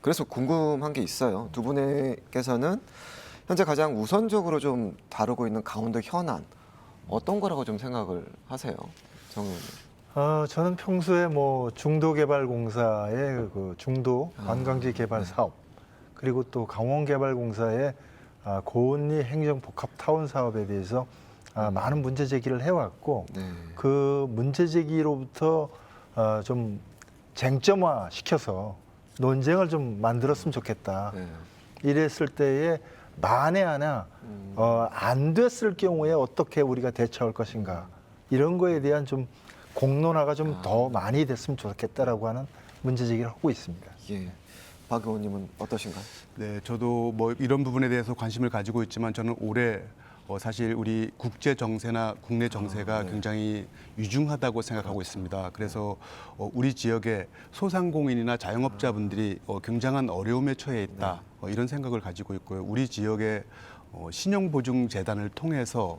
그래서 궁금한 게 있어요. 두 분께서는 현재 가장 우선적으로 좀 다루고 있는 강원도 현안 어떤 거라고 좀 생각을 하세요, 정 의원님? 저는 평소에 뭐 중도개발공사의 그 중도 관광지 개발 사업, 그리고 또 강원개발공사의 고은리 행정복합타운 사업에 대해서 많은 문제 제기를 해왔고, 네. 그 문제 제기로부터 좀 쟁점화 시켜서 논쟁을 좀 만들었으면 좋겠다. 네. 이랬을 때에 만에 하나 안 됐을 경우에 어떻게 우리가 대처할 것인가, 이런 거에 대한 좀 공론화가 좀 더 많이 됐으면 좋겠다라고 하는 문제 제기를 하고 있습니다. 예. 박 의원님은 어떠신가요? 네, 저도 뭐 이런 부분에 대해서 관심을 가지고 있지만 저는 올해 사실 우리 국제 정세나 국내 정세가 굉장히 유중하다고 생각하고 있습니다. 그래서 우리 지역의 소상공인이나 자영업자분들이 굉장한 어려움에 처해 있다, 이런 생각을 가지고 있고요. 우리 지역의 신용보증재단을 통해서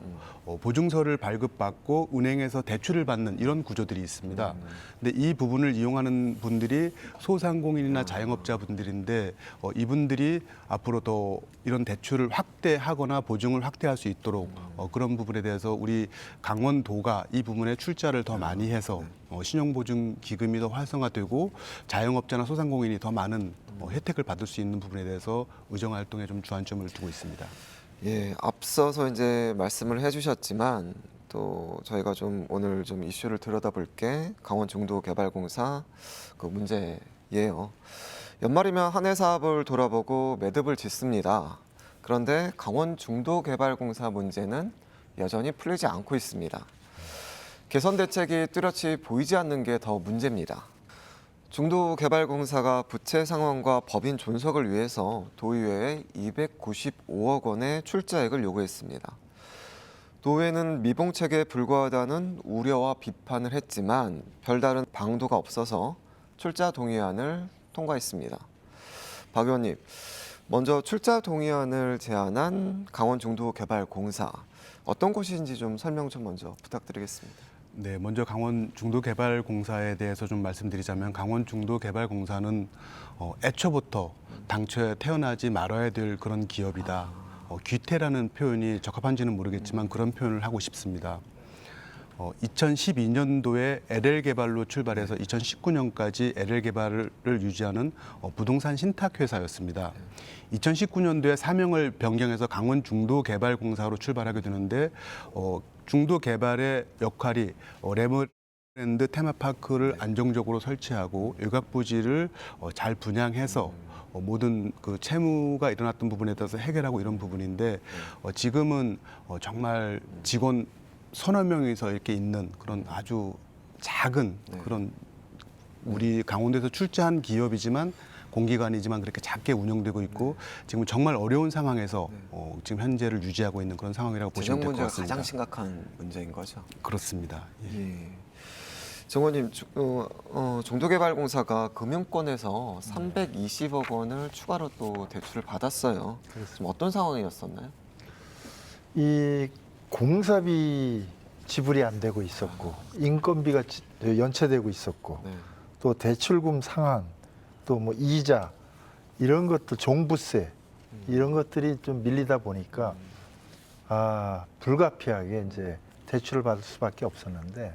보증서를 발급받고 은행에서 대출을 받는 이런 구조들이 있습니다. 근데 이 부분을 이용하는 분들이 소상공인이나 자영업자분들인데 이분들이 앞으로 더 이런 대출을 확대하거나 보증을 확대할 수 있도록 그런 부분에 대해서 우리 강원도가 이 부분에 출자를 더 많이 해서 신용보증 기금이 더 활성화되고 자영업자나 소상공인이 더 많은 혜택을 받을 수 있는 부분에 대해서 의정 활동에 좀 주안점을 두고 있습니다. 예, 앞서서 이제 말씀을 해주셨지만 또 저희가 좀 오늘 좀 이슈를 들여다볼 게 강원 중도개발공사 그 문제예요. 연말이면 한 해 사업을 돌아보고 매듭을 짓습니다. 그런데 강원 중도개발공사 문제는 여전히 풀리지 않고 있습니다. 개선 대책이 뚜렷이 보이지 않는 게 더 문제입니다. 중도개발공사가 부채 상환과 법인 존속을 위해서 도의회에 295억 원의 출자액을 요구했습니다. 도의회는 미봉책에 불과하다는 우려와 비판을 했지만 별다른 방도가 없어서 출자 동의안을 통과했습니다. 박 의원님, 먼저 출자 동의안을 제안한 강원중도개발공사 어떤 곳인지 좀 설명 좀 먼저 부탁드리겠습니다. 네, 먼저 강원 중도개발공사에 대해서 좀 말씀드리자면 강원 중도개발공사는 애초부터 당초에 태어나지 말아야 될 그런 기업이다. 귀태라는 표현이 적합한지는 모르겠지만 그런 표현을 하고 싶습니다. 2012년도에 LL개발로 출발해서 2019년까지 LL개발을 유지하는 부동산 신탁회사였습니다. 2019년도에 사명을 변경해서 강원 중도개발공사로 출발하게 되는데 중도개발의 역할이 레모랜드 테마파크를 안정적으로 설치하고 외곽부지를 잘 분양해서 모든 그 채무가 일어났던 부분에 대해서 해결하고 이런 부분인데 지금은 정말 직원 서너 명이서 이렇게 있는 그런 아주 작은 그런 우리 강원도에서 출자한 기업이지만 공기관이지만 그렇게 작게 운영되고 있고 지금 정말 어려운 상황에서 지금 현재를 유지하고 있는 그런 상황이라고 보시면 될 것 문제가 같습니다. 가장 심각한 문제인 거죠. 그렇습니다. 예. 예. 정 의원님, 중도개발공사가 금융권에서 320억 원을 추가로 또 대출을 받았어요. 지금 어떤 상황이었었나요? 이 공사비 지불이 안 되고 있었고, 인건비가 연체되고 있었고, 네. 또 대출금 상환, 또 뭐 이자, 이런 것들, 종부세, 이런 것들이 좀 밀리다 보니까 불가피하게 이제 대출을 받을 수밖에 없었는데,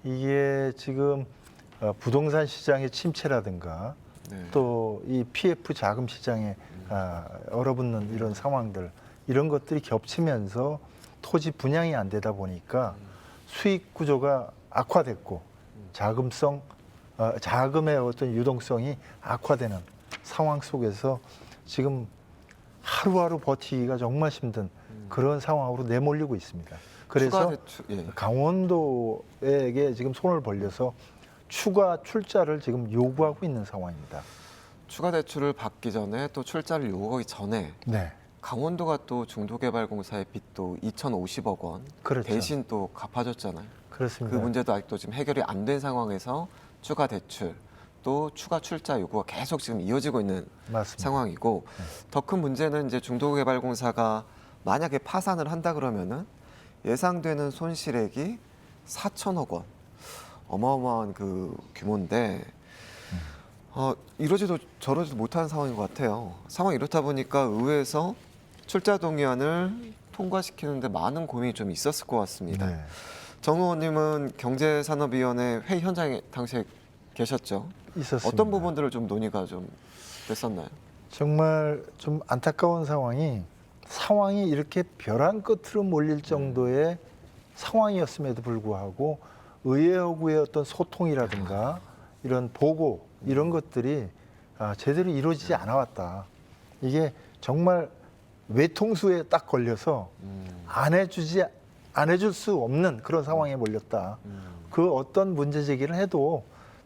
이게 지금 부동산 시장의 침체라든가 네. 또 이 PF 자금 시장에 얼어붙는 이런 상황들, 이런 것들이 겹치면서 토지 분양이 안 되다 보니까 수익 구조가 악화됐고 자금의 어떤 유동성이 악화되는 상황 속에서 지금 하루하루 버티기가 정말 힘든 그런 상황으로 내몰리고 있습니다. 그래서 강원도에게 지금 손을 벌려서 추가 출자를 지금 요구하고 있는 상황입니다. 추가 대출을 받기 전에 또 출자를 요구하기 전에 네, 강원도가 또 중도개발공사의 빚도 2,050억 원 그렇죠. 대신 또 갚아줬잖아요. 그렇습니다. 그 문제도 아직도 지금 해결이 안 된 상황에서 추가 대출 또 추가 출자 요구가 계속 지금 이어지고 있는 맞습니다. 상황이고 더 큰 문제는 이제 중도개발공사가 만약에 파산을 한다 그러면은 예상되는 손실액이 4천억 원 어마어마한 그 규모인데 이러지도 저러지도 못하는 상황인 것 같아요. 상황이 이렇다 보니까 의회에서 출자 동의안을 통과시키는데 많은 고민이 좀 있었을 것 같습니다. 네. 정 의원님은 경제산업위원회 회의 현장에 당시에 계셨죠? 있었습니다. 어떤 부분들을 좀 논의가 좀 됐었나요? 정말 좀 안타까운 상황이 이렇게 벼랑 끝으로 몰릴 정도의 상황이었음에도 불구하고 의회하고의 어떤 소통이라든가 이런 보고 이런 것들이 제대로 이루어지지 않아왔다. 이게 정말 외통수에 딱 걸려서 안 해줄 수 없는 그런 상황에 몰렸다. 그 어떤 문제 제기를 해도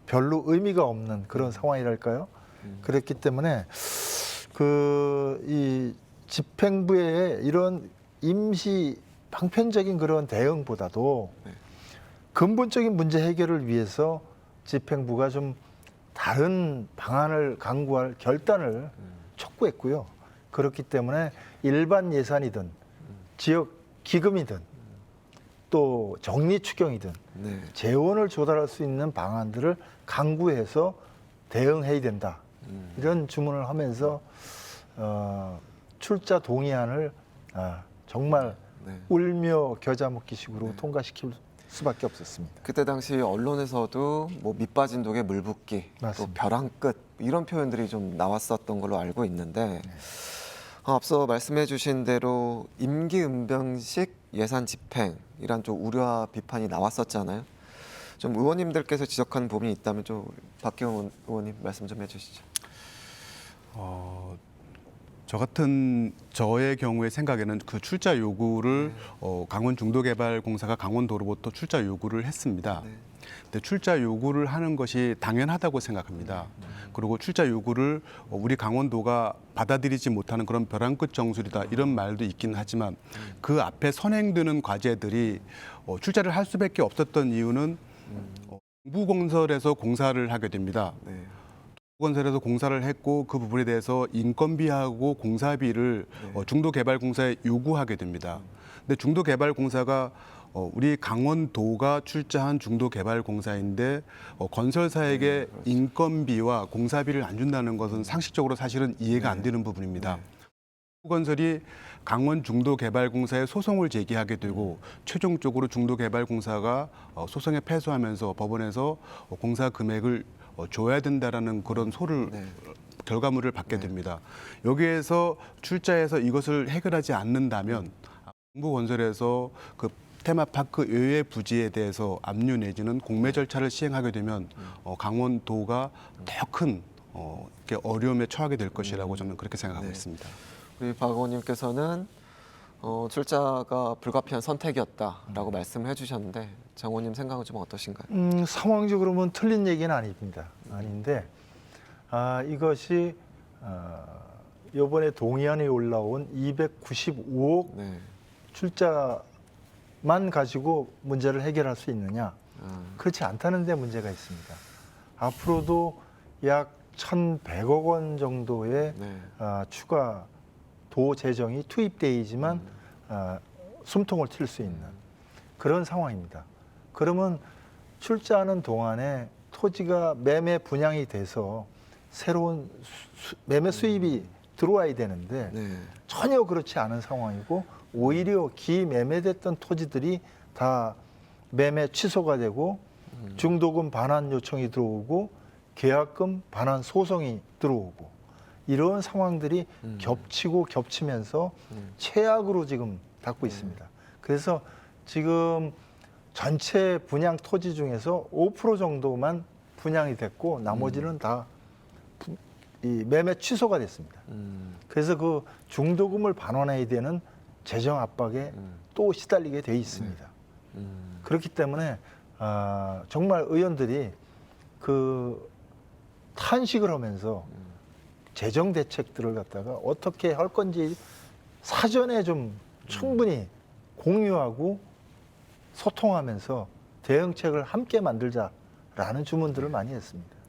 별로 의미가 없는 그런 상황이랄까요? 그랬기 때문에 이 집행부의 이런 임시 방편적인 그런 대응보다도 근본적인 문제 해결을 위해서 집행부가 좀 다른 방안을 강구할 결단을 촉구했고요. 그렇기 때문에 일반 예산이든 지역 기금이든 또 정리 추경이든 네. 재원을 조달할 수 있는 방안들을 강구해서 대응해야 된다. 이런 주문을 하면서 출자 동의안을 정말 네. 울며 겨자 먹기식으로 통과시킬 수밖에 없었습니다. 그때 당시 언론에서도 뭐 밑빠진 독에 물 붓기, 또 맞습니다. 벼랑 끝 이런 표현들이 좀 나왔었던 걸로 알고 있는데 앞서 말씀해주신 대로 임기응변식 예산 집행이란 좀 우려와 비판이 나왔었잖아요. 좀 의원님들께서 지적한 부분이 있다면 좀 박기영 의원님 말씀 좀 해주시죠. 저의 경우의 생각에는 그 출자 요구를 강원 중도개발공사가 강원도로부터 출자 요구를 했습니다. 네. 근데 출자 요구를 하는 것이 당연하다고 생각합니다. 그리고 출자 요구를 우리 강원도가 받아들이지 못하는 그런 벼랑 끝 정술이다 이런 말도 있긴 하지만 그 앞에 선행되는 과제들이 출자를 할 수밖에 없었던 이유는 동부건설에서 공사를 하게 됩니다. 네. 건설에서 공사를 했고 그 부분에 대해서 인건비하고 공사비를 중도개발공사에 요구하게 됩니다. 근데 중도개발공사가 우리 강원도가 출자한 중도개발공사인데 건설사에게 인건비와 공사비를 안 준다는 것은 상식적으로 사실은 이해가 안 되는 부분입니다. 건설이 강원 중도개발공사에 소송을 제기하게 되고 최종적으로 중도개발공사가 소송에 패소하면서 법원에서 공사 금액을 줘야 된다라는 그런 결과물을 받게 됩니다. 여기에서 출자해서 이것을 해결하지 않는다면 정부건설에서 그 테마파크 외의 부지에 대해서 압류 내지는 공매 절차를 시행하게 되면 강원도가 더 큰 어려움에 처하게 될 것이라고 저는 그렇게 생각하고 있습니다. 우리 박 의원님께서는 출자가 불가피한 선택이었다라고 말씀을 해주셨는데 장 의원님 생각은 좀 어떠신가요? 상황적으로 보면 틀린 얘기는 아닌데 이것이 이번에 동의안에 올라온 295억 네. 출자만 가지고 문제를 해결할 수 있느냐? 그렇지 않다는 데 문제가 있습니다. 앞으로도 약 1,100억 원 정도의 네. 추가 도 재정이 투입되지만 숨통을 튈 수 있는 그런 상황입니다. 그러면 출자하는 동안에 토지가 매매 분양이 돼서 새로운 매매 수입이 들어와야 되는데 네. 전혀 그렇지 않은 상황이고 오히려 기매매됐던 토지들이 다 매매 취소가 되고 중도금 반환 요청이 들어오고 계약금 반환 소송이 들어오고 이런 상황들이 겹치고 겹치면서 최악으로 지금 닿고 있습니다. 그래서 지금 전체 분양 토지 중에서 5% 정도만 분양이 됐고 나머지는 다 이 매매 취소가 됐습니다. 그래서 그 중도금을 반환해야 되는 재정 압박에 또 시달리게 돼 있습니다. 그렇기 때문에 정말 의원들이 그 탄식을 하면서 재정 대책들을 갖다가 어떻게 할 건지 사전에 좀 충분히 공유하고 소통하면서 대응책을 함께 만들자라는 주문들을 많이 했습니다.